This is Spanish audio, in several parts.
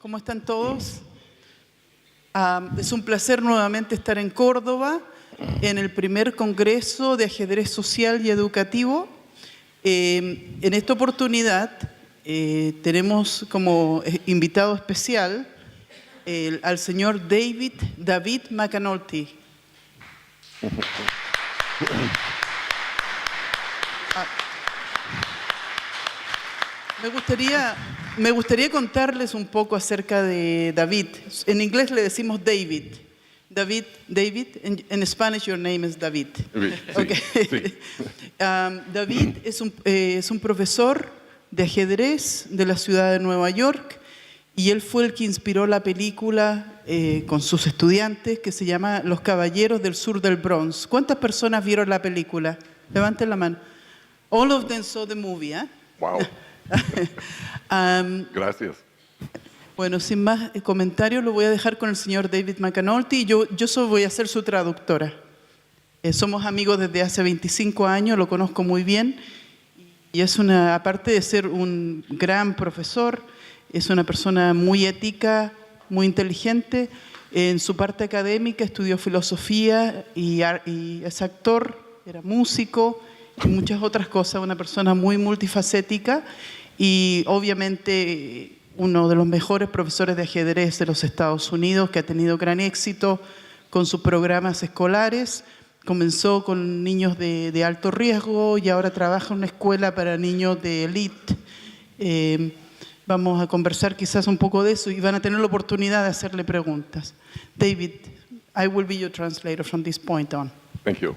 ¿Cómo están todos? Es un placer nuevamente estar en Córdoba, en el primer Congreso de Ajedrez Social y Educativo. En esta oportunidad tenemos como invitado especial al señor David McAnulty. Me gustaría contarles un poco acerca de David. En inglés le decimos David. David, in Spanish your name is David. Sí, Okay. sí. David es un profesor de ajedrez de la ciudad de Nueva York y él fue el que inspiró la película con sus estudiantes que se llama Los Caballeros del Sur del Bronx. ¿Cuántas personas vieron la película? Levanten la mano. All of them saw the movie, ¿eh? Wow. Gracias. Bueno, sin más comentarios, lo voy a dejar con el señor David McAnulty. Yo voy a ser su traductora. Somos amigos desde hace 25 años, lo conozco muy bien. Y aparte de ser un gran profesor, es una persona muy ética, muy inteligente. En su parte académica estudió filosofía y es actor, era músico y muchas otras cosas. Una persona muy multifacética y obviamente uno de los mejores profesores de ajedrez de los Estados Unidos, que ha tenido gran éxito con sus programas escolares. Comenzó con niños de alto riesgo y ahora trabaja en una escuela para niños de elite. Vamos a conversar quizás un poco de eso y van a tener la oportunidad de hacerle preguntas. David, I will be your translator from this point on. Thank you.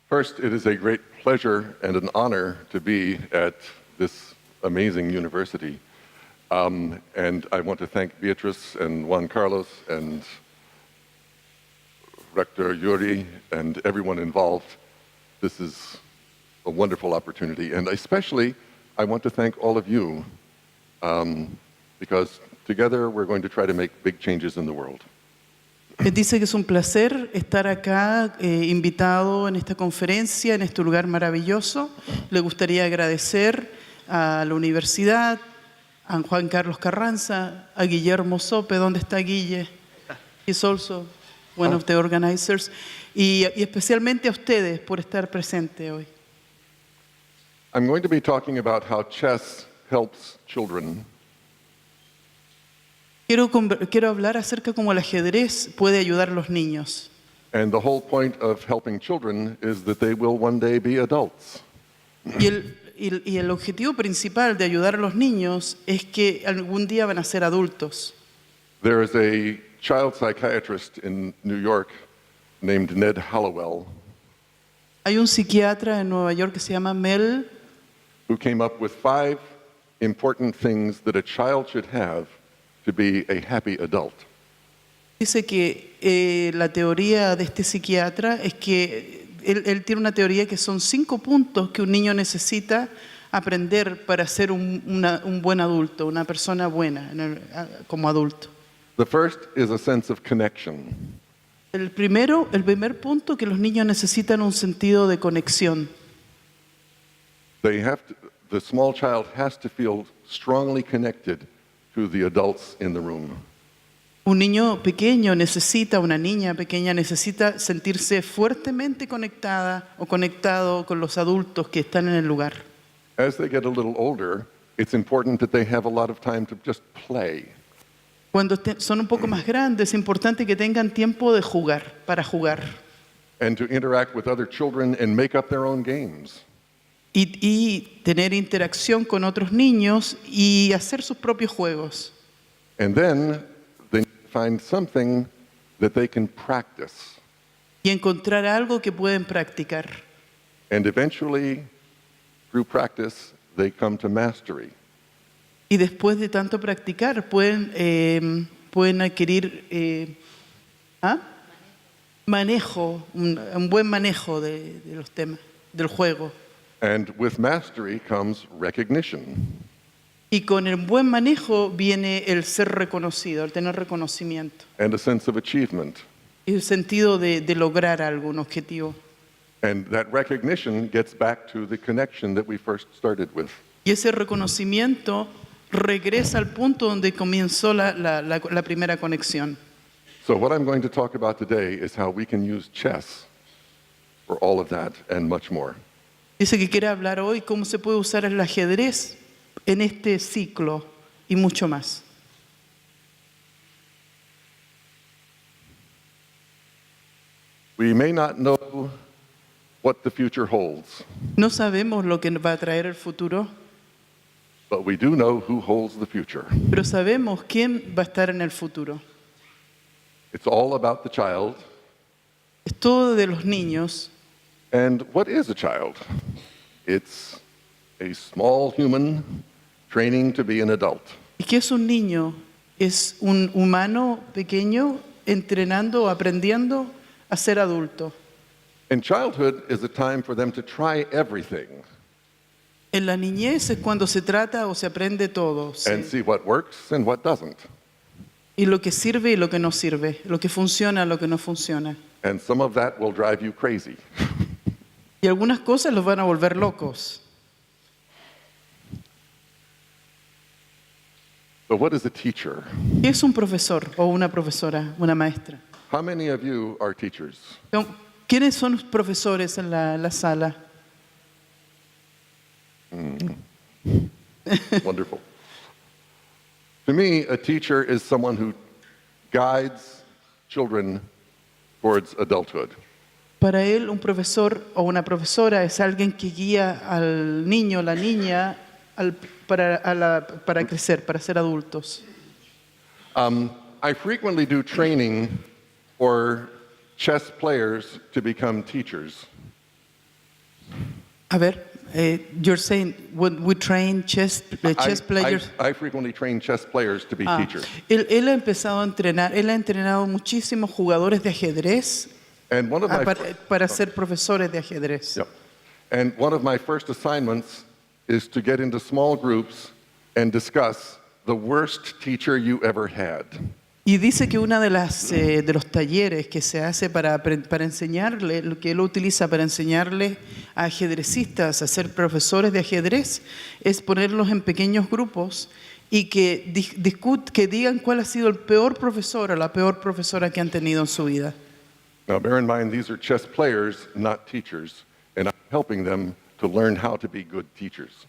First, it is a great pleasure and an honor to be at this amazing university. And I want to thank Beatrice and Juan Carlos and Rector Yuri and everyone involved. This is a wonderful opportunity. And especially, I want to thank all of you because together we're going to try to make big changes in the world. Dice que es un placer estar acá invitado en esta conferencia, en este lugar maravilloso. Le gustaría agradecer a la universidad, a Juan Carlos Carranza, a Guillermo Sope. ¿Dónde está Guille? He's also one of the organizers. Y especialmente a ustedes por estar presentes hoy. I'm going to be talking about how chess helps children. Quiero hablar acerca de cómo el ajedrez puede ayudar a los niños. And the whole point of helping children is that they will one day be adults. Y el objetivo principal de ayudar a los niños es que algún día van a ser adultos. There is a child psychiatrist in New York named Ned Hallowell Hay un psiquiatra en Nueva York que se llama Mel, who came up with 5 important things that a child should have to be a happy adult. dice que la teoría de este psiquiatra es que él tiene una teoría que son 5 puntos que un niño necesita aprender para ser un buen adulto, una persona buena como adulto. The first is a sense of connection. El primer punto, que los niños necesitan un sentido de conexión. The small child has to feel strongly connected to the adults in the room. Un niño pequeño una niña pequeña necesita sentirse fuertemente conectada o conectado con los adultos que están en el lugar. As they get a little older, it's important that they have a lot of time to just play. Cuando son un poco más grandes, es importante que tengan tiempo de jugar, para jugar. And to interact with other children and make up their own games. Y tener interacción con otros niños y hacer sus propios juegos. And then they find something that they can practice. Y encontrar algo que pueden practicar. And eventually, through practice, they come to mastery. Y después de tanto practicar, pueden adquirir manejo, un buen manejo de los temas, del juego. And with mastery comes recognition. Y con el buen manejo viene el ser reconocido, el tener reconocimiento. And a sense of achievement. Y el sentido de lograr algo, un objetivo. And that recognition gets back to the connection that we first started with. Y ese reconocimiento regresa al punto donde comenzó la primera conexión. So what I'm going to talk about today is how we can use chess for all of that and much more. Dice que quiere hablar hoy cómo se puede usar el ajedrez en este ciclo y mucho más. We may not know what the future holds, No sabemos lo que va a traer el futuro, but we do know who holds the future. pero sabemos quién va a estar en el futuro. It's all about the child. Es todo de los niños. And what is a child? It's a small human training to be an adult. ¿Y qué es un niño? Es un humano pequeño entrenando, aprendiendo a ser adulto. And childhood is a time for them to try everything En la niñez es cuando se trata o se aprende todo. and see what works and what doesn't. Y lo que sirve y lo que no sirve. Lo que funciona, lo que no funciona. And some of that will drive you crazy. Y algunas cosas los van a volver locos. So what is a teacher? ¿Qué es un profesor o una profesora, una maestra? How many of you are teachers? ¿Quiénes son los profesores en la sala? Wonderful. To me, a teacher is someone who guides children towards adulthood. Para él, un profesor o una profesora es alguien que guía al niño, la niña, para crecer, para ser adultos. I frequently do training for chess players to become teachers. A ver, you're saying when we train chess players. I frequently train chess players to be teachers. Él ha empezado a entrenar, él ha entrenado muchísimos jugadores de ajedrez And one of my para ser profesores de ajedrez. Yep. And one of my first assignments is to get into small groups and discuss the worst teacher you ever had. Y dice que una de los talleres que se hace para enseñarle, lo que él utiliza para enseñarle a ajedrecistas a ser profesores de ajedrez, es ponerlos en pequeños grupos y que digan cuál ha sido el peor profesor o la peor profesora que han tenido en su vida. Now, bear in mind, these are chess players, not teachers, and I'm helping them to learn how to be good teachers.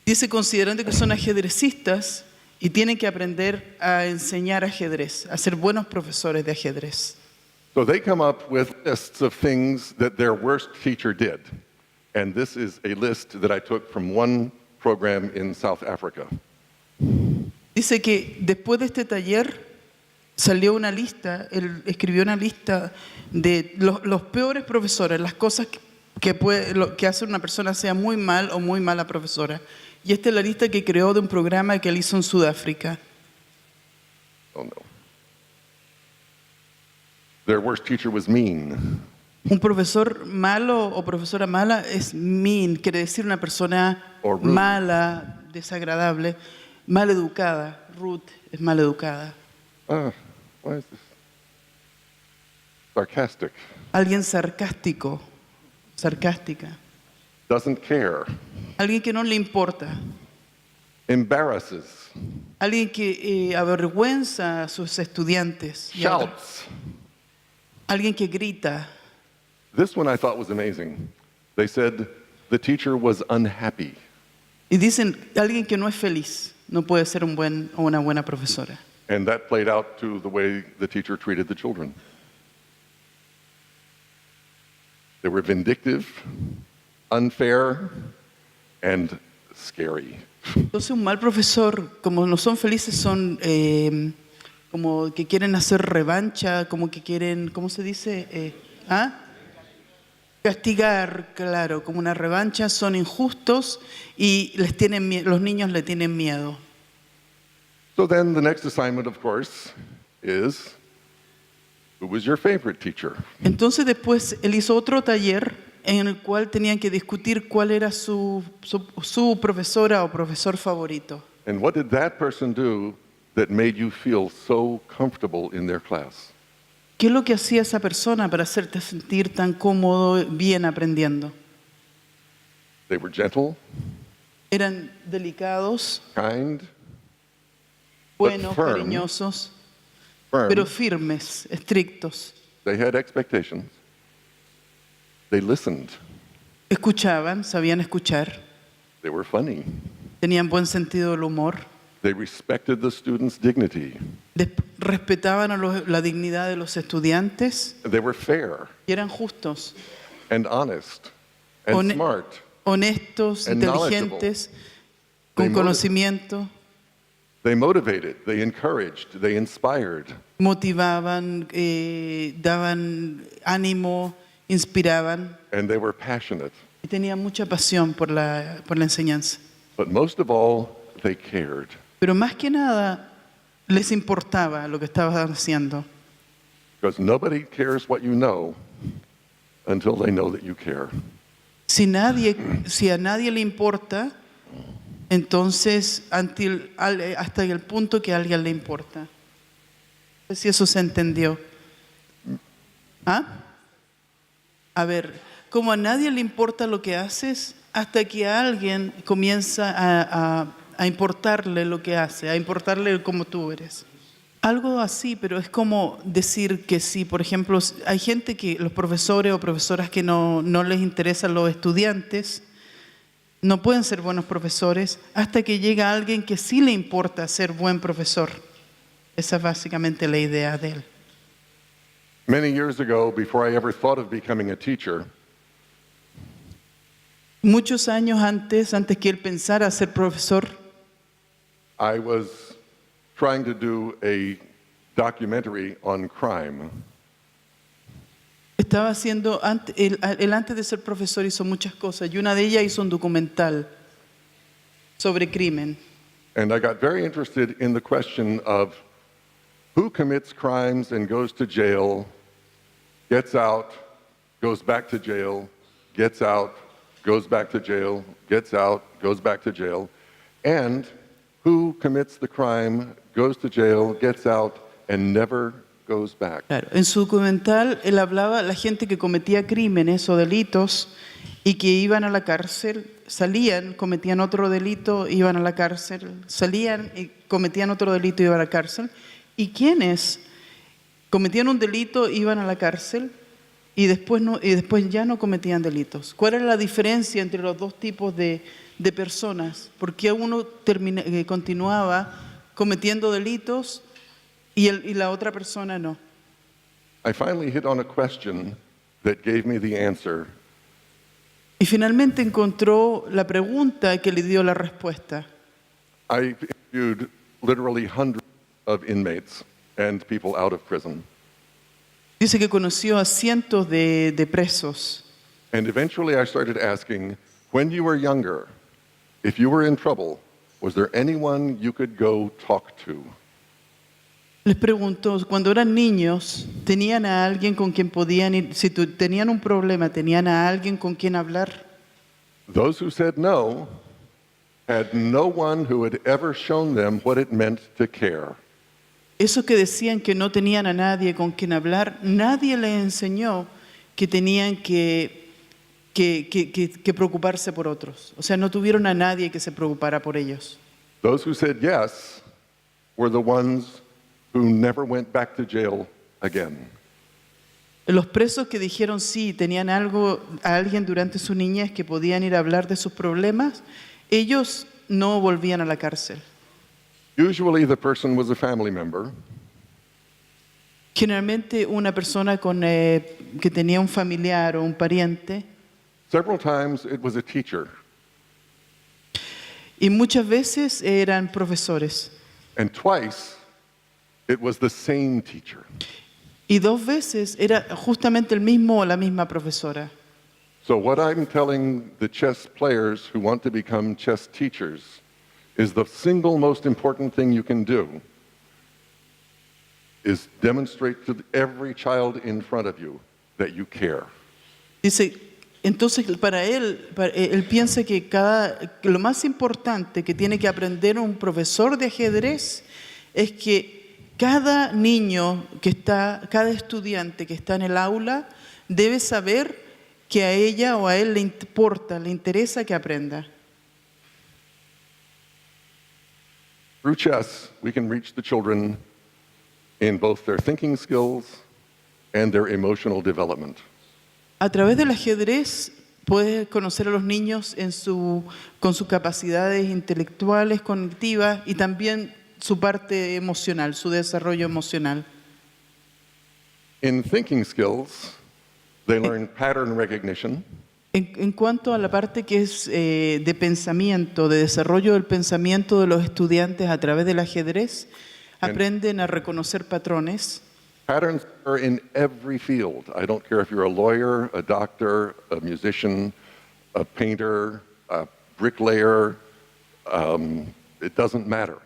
Dice, considerando que son ajedrecistas y tienen que aprender a enseñar ajedrez, a ser buenos profesores de ajedrez. So they come up with lists of things that their worst teacher did. And this is a list that I took from one program in South Africa. Dice que después de este taller salió una lista, él escribió una lista de los peores profesores, las cosas que hace una persona sea muy mal o muy mala profesora. Y esta es la lista que creó de un programa que él hizo en Sudáfrica. Oh no. Their worst teacher was mean. Un profesor malo o profesora mala es mean, quiere decir una persona Or rude. mala, desagradable, mal educada. Rude es mal educada. Why is this? Sarcastic. Alguien sarcástico, sarcástica. Doesn't care. Alguien que no le importa. Embarrasses. Alguien que avergüenza a sus estudiantes. Y a otros. Shouts. Alguien que grita. This one I thought was amazing. They said the teacher was unhappy. Y dicen, alguien que no es feliz no puede ser un buen o una buena profesora. And that played out to the way the teacher treated the children. They were vindictive, unfair, and scary. Entonces un mal profesor, como no son felices, son como que quieren hacer revancha, como que quieren, ¿cómo se dice? Castigar, claro, como una revancha, son injustos y los niños le tienen miedo. So then the next assignment, of course, is who was your favorite teacher? Entonces después él hizo otro taller en el cual tenían que discutir cuál era su profesora o profesor favorito. And what did that person do that made you feel so comfortable in their class? ¿Qué es lo que hacía esa persona para hacerte sentir tan cómodo, bien aprendiendo? They were gentle, Eran delicados, kind, buenos, firm. cariñosos, firm. pero firmes, estrictos. They had expectations. They listened. Escuchaban, sabían escuchar, They were funny. tenían buen sentido del humor, They respected the students' dignity. respetaban la dignidad de los estudiantes They were fair y eran justos, and honest and Hone- smart. honestos, And inteligentes, They con conocimiento, They motivated, they encouraged, they inspired. motivaban, daban ánimo, inspiraban And they were passionate. y tenían mucha pasión por la enseñanza. But most of all, they cared. Pero más que nada les importaba lo que estaban haciendo. Because nobody cares what you know until they know that you care. Si a nadie le importa, entonces hasta el punto que a alguien le importa. No sé si eso se entendió. ¿Ah? A ver, como a nadie le importa lo que haces, hasta que a alguien comienza a importarle lo que hace, a importarle cómo tú eres. Algo así, pero es como decir que sí, por ejemplo, hay gente que, los profesores o profesoras que no les interesan los estudiantes, no pueden ser buenos profesores hasta que llega alguien que sí le importa ser buen profesor. Esa es básicamente la idea de él. Many years ago, before I ever thought of becoming a teacher, Muchos años antes que él pensara ser profesor, I was trying to do a documentary on crime. estaba haciendo, él antes de ser profesor hizo muchas cosas y una de ellas hizo un documental sobre crimen. And I got very interested in the question of who commits crimes and goes to jail, gets out, goes back to jail, gets out, goes back to jail, gets out, goes back to jail, and who commits the crime, goes to jail, gets out, and never goes back. Claro, en su documental él hablaba de la gente que cometía crímenes o delitos y que iban a la cárcel, salían, cometían otro delito, iban a la cárcel, salían y cometían otro delito, iban a la cárcel, y quienes cometían un delito iban a la cárcel y después ya no cometían delitos. ¿Cuál era la diferencia entre los dos tipos de personas? ¿Por qué uno continuaba cometiendo delitos y la otra persona no? I finally hit on a question that gave me the answer, Y finalmente encontró la pregunta que le dio la respuesta. I interviewed literally hundreds of inmates and people out of prison. Dice que conoció a cientos de presos. And eventually I started asking, when you were younger, if you were in trouble, was there anyone you could go talk to? Les preguntó, cuando eran niños, ¿tenían a alguien con quien podían ir? Si tenían un problema, ¿tenían a alguien con quien hablar? Those who said no had no one who had ever shown them what it meant to care. Esos que decían que no tenían a nadie con quien hablar, nadie les enseñó que tenían que preocuparse por otros. O sea, no tuvieron a nadie que se preocupara por ellos. Those who said yes were the ones who never went back to jail again. Los presos que dijeron sí, tenían a alguien durante su niñez que podían ir a hablar de sus problemas, ellos no volvían a la cárcel. Usually the person was a family member, Generalmente una persona que tenía un familiar o un pariente, several times it was a teacher, y muchas veces eran profesores. and twice it was the same teacher. Y 2 veces era justamente el mismo o la misma profesora. So what I'm telling the chess players who want to become chess teachers is the single most important thing you can do is demonstrate to every child in front of you that you care. Dice, entonces él piensa que lo más importante que tiene que aprender un profesor de ajedrez es que cada niño cada estudiante que está en el aula debe saber que a ella o a él le importa, le interesa que aprenda. Through chess, we can reach the children in both their thinking skills and their emotional development. A través del ajedrez puedes conocer a los niños con sus capacidades intelectuales, cognitivas y también su parte emocional, su desarrollo emocional. In thinking skills, they learn pattern recognition, En cuanto a la parte que es de pensamiento, de desarrollo del pensamiento de los estudiantes a través del ajedrez, aprenden a reconocer patrones. patterns are in every field. I don't care if you're a lawyer, a doctor, a musician, a painter, a bricklayer, it doesn't matter.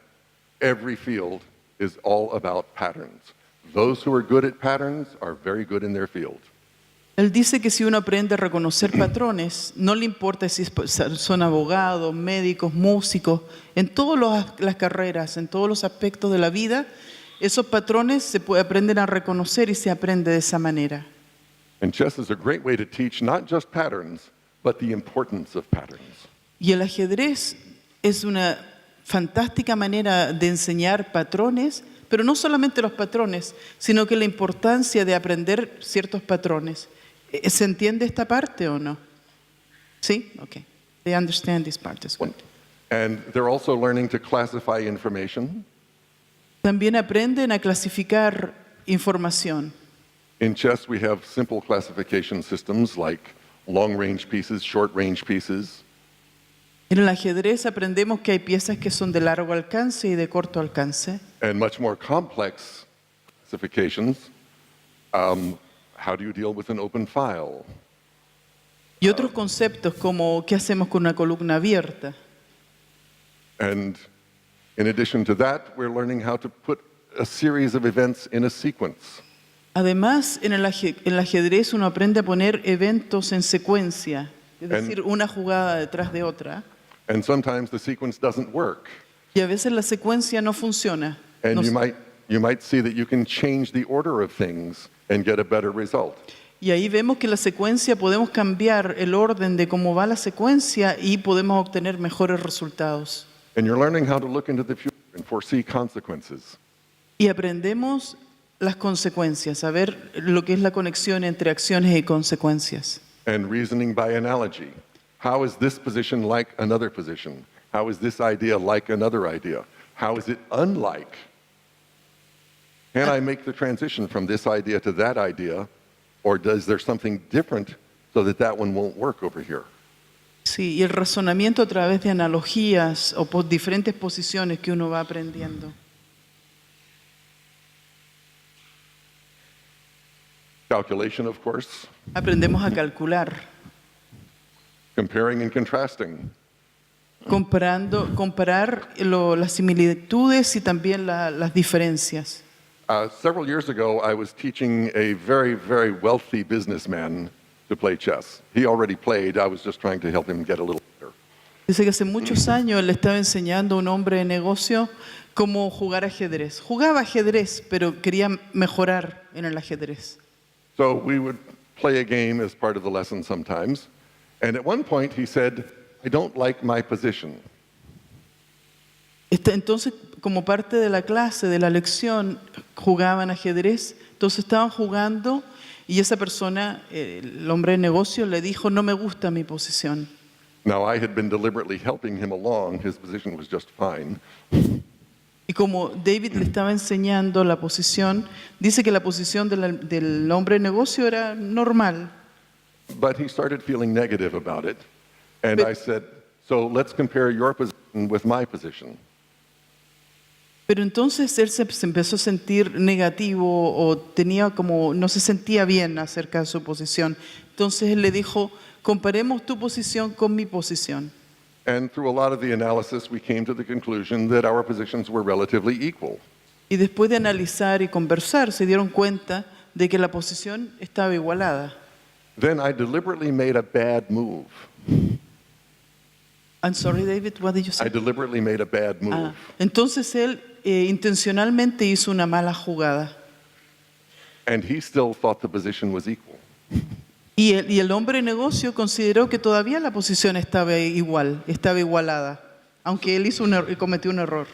Every field is all about patterns. Those who are good at patterns are very good in their field. Él dice que si uno aprende a reconocer patrones, no le importa si son abogados, médicos, músicos, en todas las carreras, en todos los aspectos de la vida, esos patrones se aprenden a reconocer y se aprende de esa manera. And chess is a great way to teach not just patterns, but the importance of patterns. Y el ajedrez es una fantástica manera de enseñar patrones, pero no solamente los patrones, sino que la importancia de aprender ciertos patrones. ¿Se entiende esta parte o no? ¿Sí? Okay. They understand this part as well. And they're also learning to classify information. También aprenden a clasificar información. In chess, we have simple classification systems like long-range pieces, short-range pieces. En el ajedrez aprendemos que hay piezas que son de largo alcance y de corto alcance. And much more complex classifications. How do you deal with an open file? Y otros conceptos como ¿qué hacemos con una columna abierta? And in addition to that, we're learning how to put a series of events in a sequence. Además, en el ajedrez uno aprende a poner eventos en secuencia, es decir, una jugada detrás de otra. And sometimes the sequence doesn't work. Y a veces la secuencia no funciona. And No- you might see that you can change the order of things and get a better result. Y ahí vemos que la secuencia podemos cambiar el orden de cómo va la secuencia y podemos obtener mejores resultados. And you're learning how to look into the future and foresee consequences. Y aprendemos las consecuencias, a ver lo que es la conexión entre acciones y consecuencias. And reasoning by analogy. How is this position like another position? How is this idea like another idea? How is it unlike? Can I make the transition from this idea to that idea? Or is there something different so that that one won't work over here? Sí, y el razonamiento a través de analogías o por diferentes posiciones que uno va aprendiendo. Calculation, of course. Aprendemos a calcular, Comparing and contrasting. comparar las similitudes y también las diferencias. Several years ago, I was teaching a very, very wealthy businessman to play chess. He already played. I was just trying to help him get a little better. Dice que hace muchos años le estaba enseñando a un hombre de negocio cómo jugar ajedrez. Jugaba ajedrez, pero quería mejorar en el ajedrez. So we would play a game as part of the lesson sometimes. And at one point, he said, I don't like my position. Entonces, como parte de la clase, de la lección, jugaban ajedrez. Entonces estaban jugando y esa persona, el hombre de negocio, le dijo, no me gusta mi posición. Now, I had been deliberately helping him along. His position was just fine. Y como David le estaba enseñando la posición, dice que la posición del hombre de negocio era normal. But he started feeling negative about it. And I said, so let's compare your position with my position. Pero entonces él se empezó a sentir negativo o tenía como, no se sentía bien acerca de su posición. Entonces él le dijo, comparemos tu posición con mi posición. And through a lot of the analysis, we came to the conclusion that our positions were relatively equal. Y después de analizar y conversar, se dieron cuenta de que la posición estaba igualada. Then I deliberately made a bad move. I'm sorry, David, what did you say? I deliberately made a bad move. Entonces él intencionalmente hizo una mala jugada. And he still thought the position was equal. Y el hombre de negocio consideró que todavía la posición estaba igual, estaba igualada, aunque él cometió un error.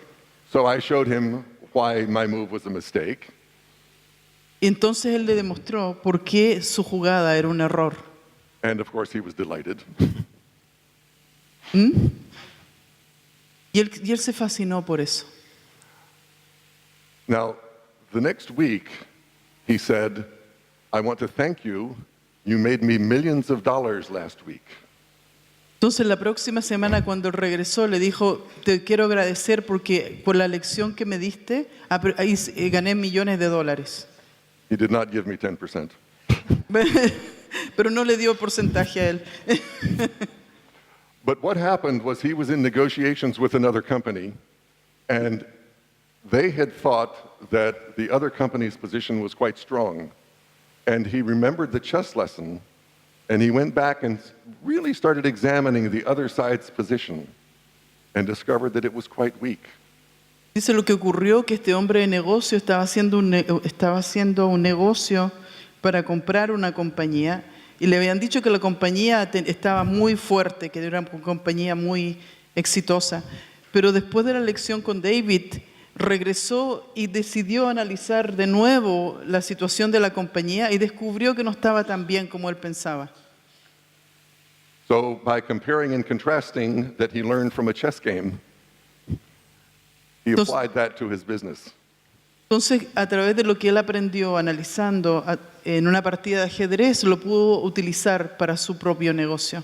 So I showed him why my move was a mistake. Y entonces él le demostró por qué su jugada era un error. And of course, he was delighted. Y él se fascinó por eso. Now, the next week, he said, I want to thank you. You made me millions of dollars last week. Entonces la próxima semana cuando él regresó le dijo, te quiero agradecer porque por la lección que me diste, ahí gané millones de dólares. He did not give me 10%. Pero no le dio porcentaje a él. But what happened was he was in negotiations with another company, and they had thought that the other company's position was quite strong. And he remembered the chess lesson, and he went back and really started examining the other side's position and discovered that it was quite weak. Dice lo que ocurrió, que este hombre de negocio estaba haciendo un negocio para comprar una compañía y le habían dicho que la compañía estaba muy fuerte, que era una compañía muy exitosa. Pero después de la lección con David, regresó y decidió analizar de nuevo la situación de la compañía y descubrió que no estaba tan bien como él pensaba. So by comparing and contrasting that he learned from a chess game, he applied that to his business. Entonces, a través de lo que él aprendió analizando en una partida de ajedrez, lo pudo utilizar para su propio negocio.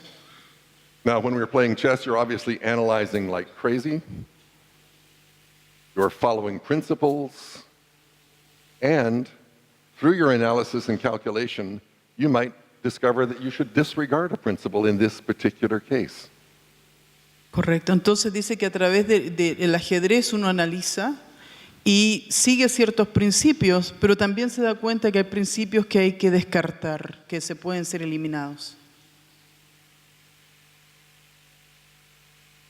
Now, when we were playing chess, you're obviously analyzing like crazy. You're following principles. And through your analysis and calculation, you might discover that you should disregard a principle in this particular case. Correcto. Entonces dice que a través del ajedrez uno analiza y sigue ciertos principios, pero también se da cuenta que hay principios que hay que descartar, que se pueden ser eliminados.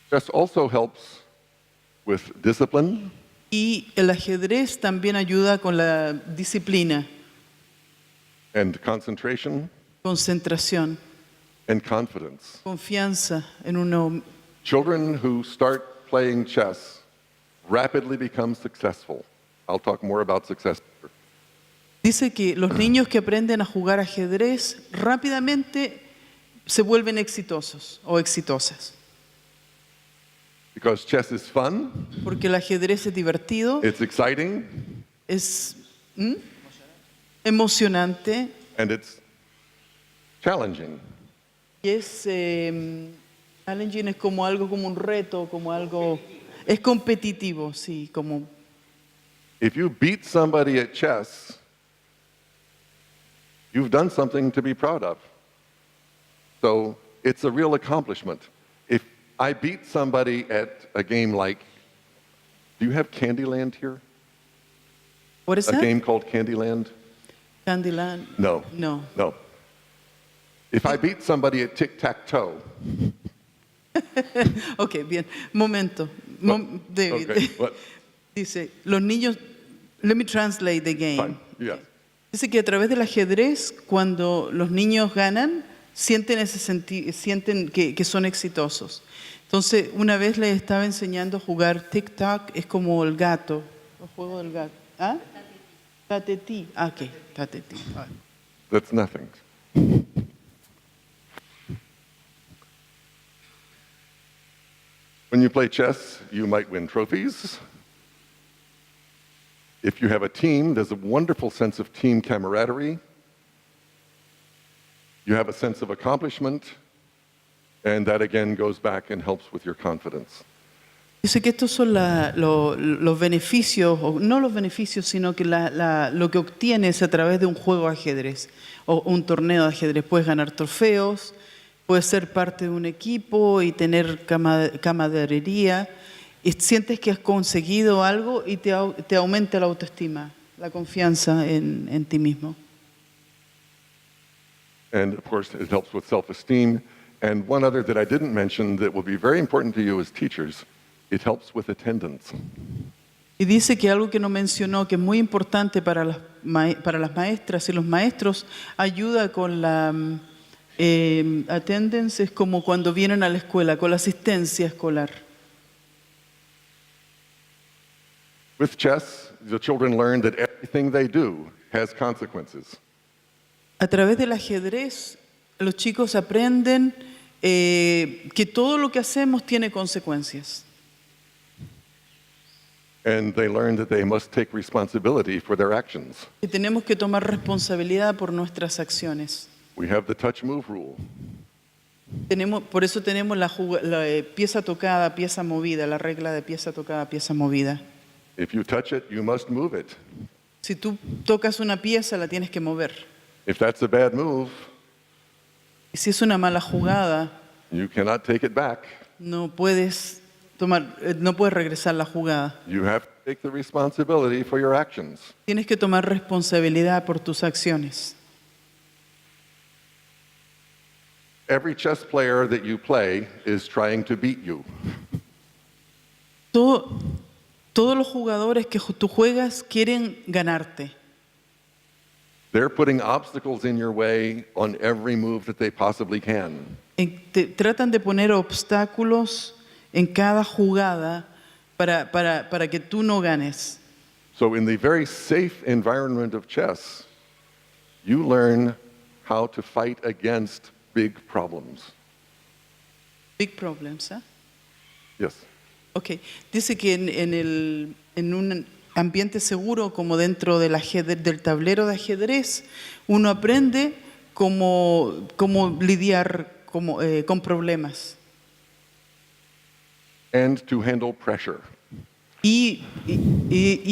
Chess also helps with discipline. Y el ajedrez también ayuda con la disciplina, And concentration concentración, and confidence. confianza en uno. Children who start playing chess rapidly become successful. I'll talk more about success later. Dice que los niños que aprenden a jugar ajedrez rápidamente se vuelven exitosos o exitosas. Because chess is fun, Porque el ajedrez es divertido, it's exciting, es emocionante and it's challenging. y es challenging, es como algo, como un reto, como algo, es competitivo, sí, como If you beat somebody at chess, you've done something to be proud of. So it's a real accomplishment. If I beat somebody at a game like, do you have Candyland here? ¿What is A that? game called Candyland? Candyland. No. No. No. If I beat somebody at tic-tac-toe, Ok, bien. Momento. David. okay, what? Dice, los niños, let me translate the game. Fine, yeah. Dice que a través del ajedrez, cuando los niños ganan, sienten que son exitosos. Entonces, una vez les estaba enseñando a jugar tic-tac, es como el gato, el juego del gato. ¿Ah? Tatetí. Ah, ok, tatetí. Ah. That's nothing. When you play chess, you might win trophies. If you have a team, there's a wonderful sense of team camaraderie. You have a sense of accomplishment, and that again goes back and helps with your confidence. Dice que estos son los beneficios, o no los beneficios, sino que lo que obtienes a través de un juego de ajedrez o un torneo de ajedrez. Puedes ganar trofeos, puedes ser parte de un equipo y tener camaradería. Y sientes que has conseguido algo y te aumenta la autoestima, la confianza en ti mismo. And of course, it helps with self-esteem. And one other that I didn't mention that will be very important to you as teachers, it helps with attendance. Y dice que algo que no mencionó, que es muy importante para las maestras y los maestros, ayuda con la attendance, es como cuando vienen a la escuela, con la asistencia escolar. With chess, the children learn that everything they do has consequences. A través del ajedrez, los chicos aprenden que todo lo que hacemos tiene consecuencias. And they learn that they must take responsibility for their actions. Y tenemos que tomar responsabilidad por nuestras acciones. We have the touch move rule. Por eso tenemos la pieza tocada, pieza movida, la regla de pieza tocada, pieza movida. If you touch it, you must move it. Si tú tocas una pieza, la tienes que mover. If that's a bad move, Y si es una mala jugada, you cannot take it back. no puedes regresar la jugada. You have to take the responsibility for your actions. Tienes que tomar responsabilidad por tus acciones. Every chess player that you play is trying to beat you. Todos los jugadores que tú juegas quieren ganarte. They're putting obstacles in your way on every move that they possibly can. Tratan de poner obstáculos en cada jugada para que tú no ganes. So in the very safe environment of chess, you learn how to fight against big problems. Big problems, ¿eh? Yes. Ok. Dice que en un ambiente seguro, como dentro del tablero de ajedrez, uno aprende cómo lidiar con problemas. And to handle pressure. Y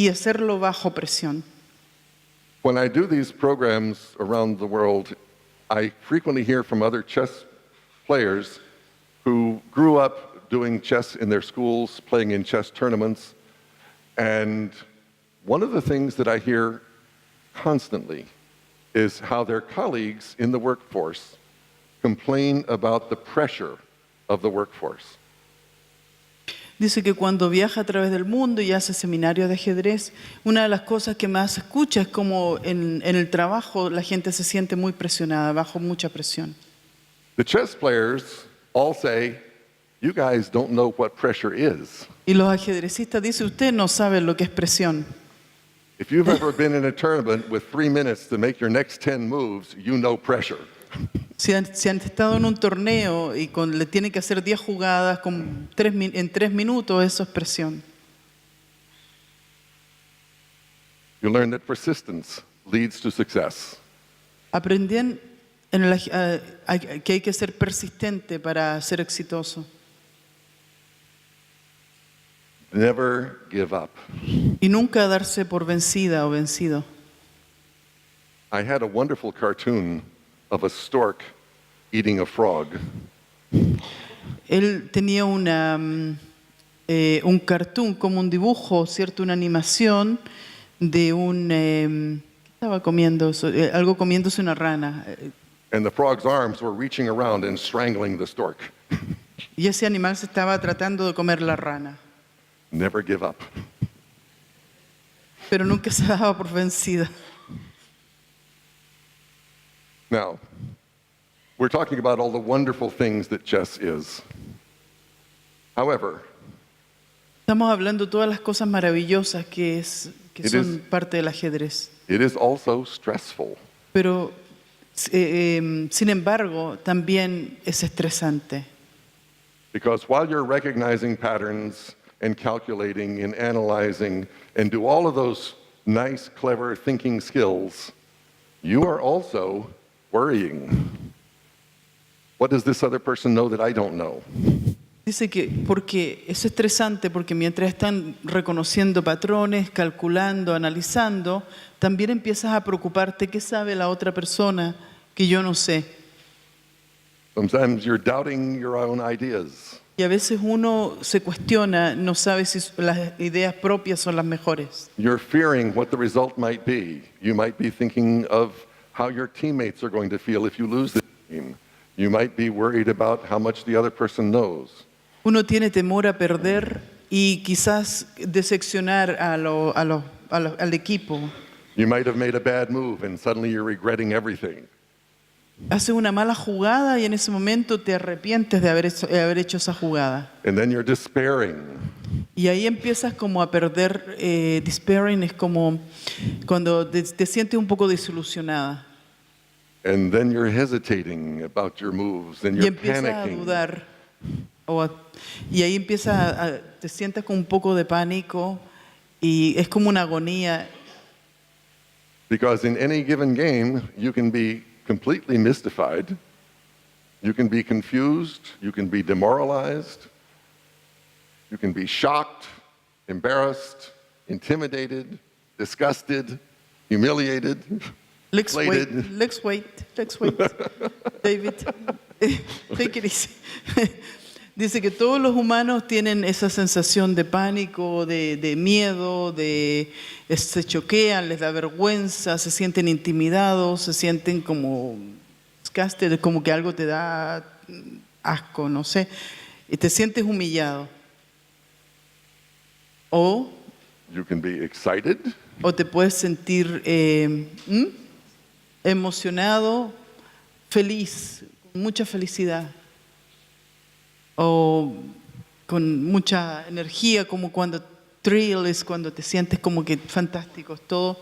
hacerlo bajo presión. When I do these programs around the world, I frequently hear from other chess players who grew up doing chess in their schools, playing in chess tournaments. And one of the things that I hear constantly is how their colleagues in the workforce complain about the pressure of the workforce. Dice que cuando viaja a través del mundo y hace seminarios de ajedrez, una de las cosas que más escucha es como en el trabajo la gente se siente muy presionada, bajo mucha presión. The chess players all say, "You guys don't know what pressure is." Y los ajedrecistas dicen, usted no sabe lo que es presión. If you've ever been in a tournament with 3 minutes to make your next 10 moves, you know pressure. Si han estado en un torneo y le tienen que hacer 10 jugadas en 3 minutos, eso es presión. You learn that persistence leads to success. Aprendí que hay que ser persistente para ser exitoso. Never give up. Y nunca darse por vencida o vencido. I had a wonderful cartoon of a stork eating a frog. Él tenía un cartoon, como un dibujo, ¿cierto? Una animación de ¿qué estaba comiendo? Algo comiéndose una rana. And the frog's arms were reaching around and strangling the stork. Y ese animal se estaba tratando de comer la rana. Never give up. Pero nunca se daba por vencida. Now, we're talking about all the wonderful things that chess is. However, Estamos hablando de todas las cosas maravillosas que son parte del ajedrez. it is also stressful. Pero, sin embargo, también es estresante. Because while you're recognizing patterns and calculating and analyzing and do all of those nice, clever thinking skills, you are also worrying. What does this other person know that I don't know? Dice que porque es estresante, porque mientras están reconociendo patrones, calculando, analizando, también empiezas a preocuparte qué sabe la otra persona que yo no sé. Sometimes you're doubting your own ideas. Y a veces uno se cuestiona, no sabe si las ideas propias son las mejores. You're fearing what the result might be. You might be thinking of how your teammates are going to feel if you lose the game. You might be worried about how much the other person knows. Uno tiene temor a perder y quizás decepcionar al equipo. You might have made a bad move and suddenly you're regretting everything. Haces una mala jugada y en ese momento te arrepientes de haber hecho esa jugada. And then you're despairing. Y ahí empiezas como a perder, despairing es como cuando te sientes un poco desilusionada. And then you're hesitating about your moves and Y you're empiezas a panicking. dudar. Y ahí te sientes con un poco de pánico y es como una agonía. Because in any given game, you can be completely mystified, you can be confused, you can be demoralized, you can be shocked, embarrassed, intimidated, disgusted, humiliated, Let's wait, deflated. let's wait. David, take it easy. Dice que todos los humanos tienen esa sensación de pánico, de miedo, se choquean, les da vergüenza, se sienten intimidados, se sienten como disgusted, como que algo te da asco, no sé, y te sientes humillado. O You can be excited, te puedes sentir emocionado, feliz, con mucha felicidad. O con mucha energía, como cuando thrill es cuando te sientes como que fantástico, es todo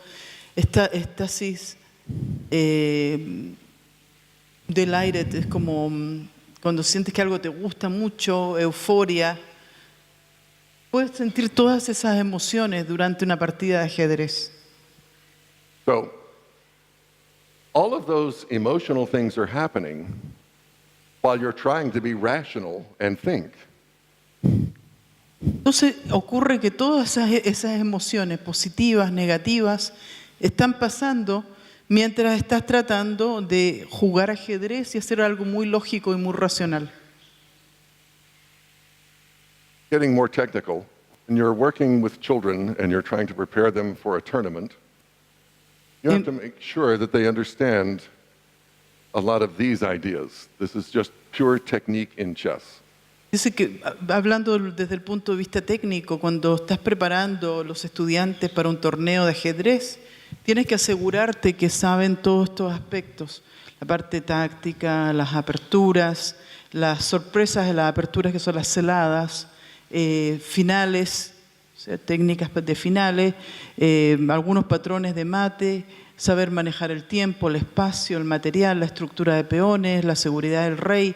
éxtasis, delighted, es como cuando sientes que algo te gusta mucho, euforia. Puedes sentir todas esas emociones durante una partida de ajedrez. So, all of those emotional things are happening while you're trying to be rational and think. Entonces ocurre que todas esas emociones positivas, negativas, están pasando mientras estás tratando de jugar ajedrez y hacer algo muy lógico y muy racional. Getting more technical, when you're working with children and you're trying to prepare them for a tournament, you have to make sure that they understand a lot of these ideas. This is just pure technique in chess. Dice que, hablando desde el punto de vista técnico, cuando estás preparando los estudiantes para un torneo de ajedrez, tienes que asegurarte que saben todos estos aspectos. La parte táctica, las aperturas, las sorpresas de las aperturas que son las celadas, finales, o sea, técnicas de finales, algunos patrones de mate, saber manejar el tiempo, el espacio, el material, la estructura de peones, la seguridad del rey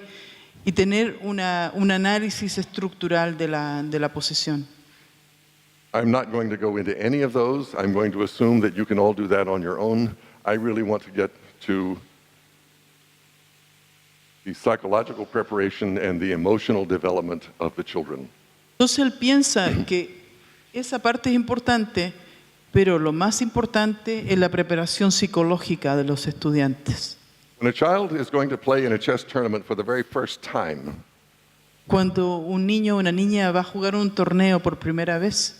y tener un análisis estructural de la posición. I'm not going to go into any of those. I'm going to assume that you can all do that on your own. I really want to get to the psychological preparation and the emotional development of the children. Entonces él piensa que esa parte es importante, pero lo más importante es la preparación psicológica de los estudiantes. When a child is going to play in a chess tournament for the very first time, Cuando un niño o una niña va a jugar un torneo por primera vez,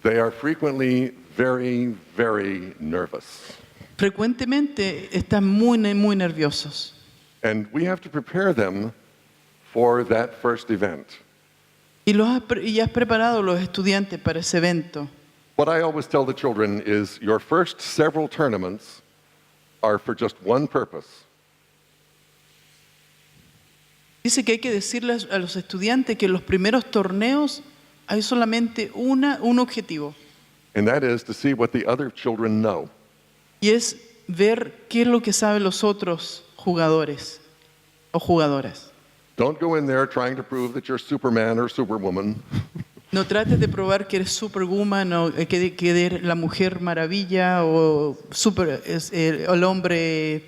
they are frequently very, very nervous. frecuentemente están muy nerviosos. And we have to prepare them for that first event. Y has preparado a los estudiantes para ese evento. What I always tell the children is your first several tournaments are for just one purpose. Dice que hay que decirles a los estudiantes que en los primeros torneos hay solamente un objetivo, And that is to see what the other children know. y es ver qué es lo que saben los otros jugadores o jugadoras. Don't go in there trying to prove that you're Superman or Superwoman. No trates de probar que eres Superwoman o que eres la Mujer Maravilla o el hombre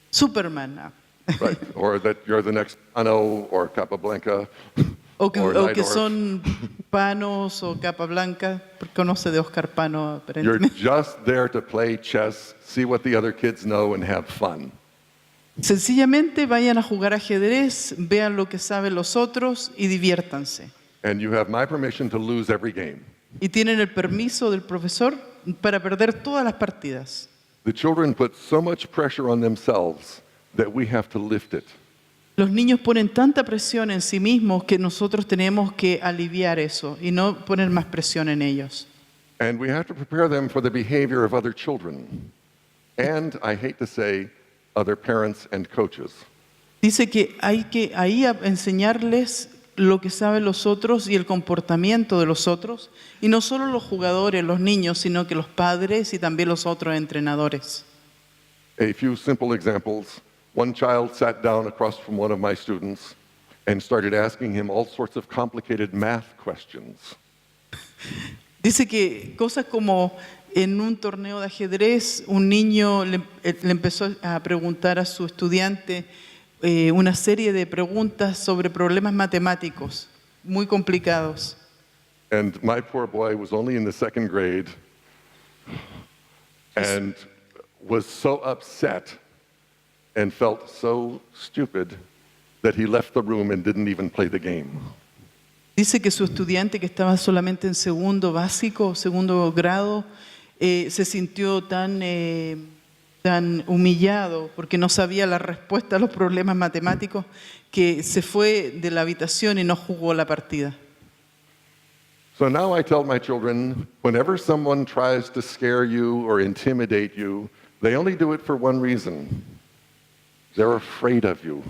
Superman. No. Right. Or that you're the next Ano or Capablanca. O que Nighthawk. son Panos o Capa Blanca, porque conoce de Oscar Pano You're aparentemente. just there to play chess, see what the other kids know, and have fun. Sencillamente vayan a jugar ajedrez, vean lo que saben los otros y diviértanse. And you have my permission to lose every game. Y tienen el permiso del profesor para perder todas las partidas. The children put so much pressure on themselves that we have to lift it. Los niños ponen tanta presión en sí mismos que nosotros tenemos que aliviar eso y no poner más presión en ellos. And we have to prepare them for the behavior of other children. And I hate to say, other parents and coaches. Dice que hay que ahí enseñarles lo que saben los otros y el comportamiento de los otros, y no solo los jugadores, los niños, sino que los padres y también los otros entrenadores. A few simple examples. One child sat down across from one of my students and started asking him all sorts of complicated math questions. Dice que cosas como en un torneo de ajedrez, un niño le empezó a preguntar a su estudiante una serie de preguntas sobre problemas matemáticos muy complicados. And my poor boy was only in the second grade and was so upset and felt so stupid that he left the room and didn't even play the game. Dice que su estudiante, que estaba solamente en segundo básico, segundo grado, se sintió tan humillado porque no sabía la respuesta a los problemas matemáticos, que se fue de la habitación y no jugó la partida. So now I tell my children, whenever someone tries to scare you or intimidate you, they only do it for one reason. They're afraid of you.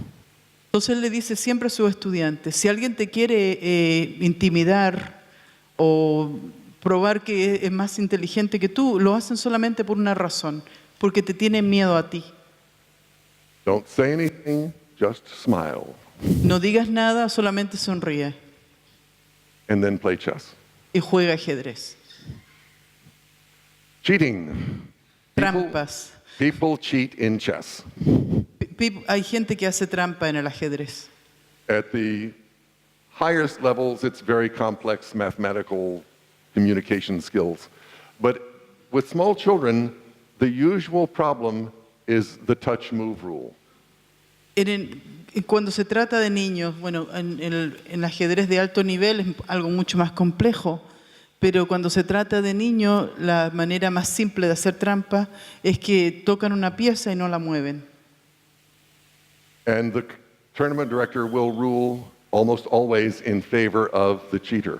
Entonces él le dice siempre a sus estudiantes, si alguien te quiere intimidar o probar que es más inteligente que tú, lo hacen solamente por una razón, porque te tienen miedo a ti. Don't say anything, just smile, No digas nada, solamente sonríe and then play chess. y juega ajedrez. Cheating. Trampas. People cheat in chess. Hay gente que hace trampa en el ajedrez. At the highest levels, it's very complex mathematical communication skills. But with small children, the usual problem is the touch move rule. Cuando se trata de niños, bueno, en el ajedrez de alto nivel es algo mucho más complejo, pero cuando se trata de niños, la manera más simple de hacer trampa es que tocan una pieza y no la mueven. And the tournament director will rule almost always in favor of the cheater.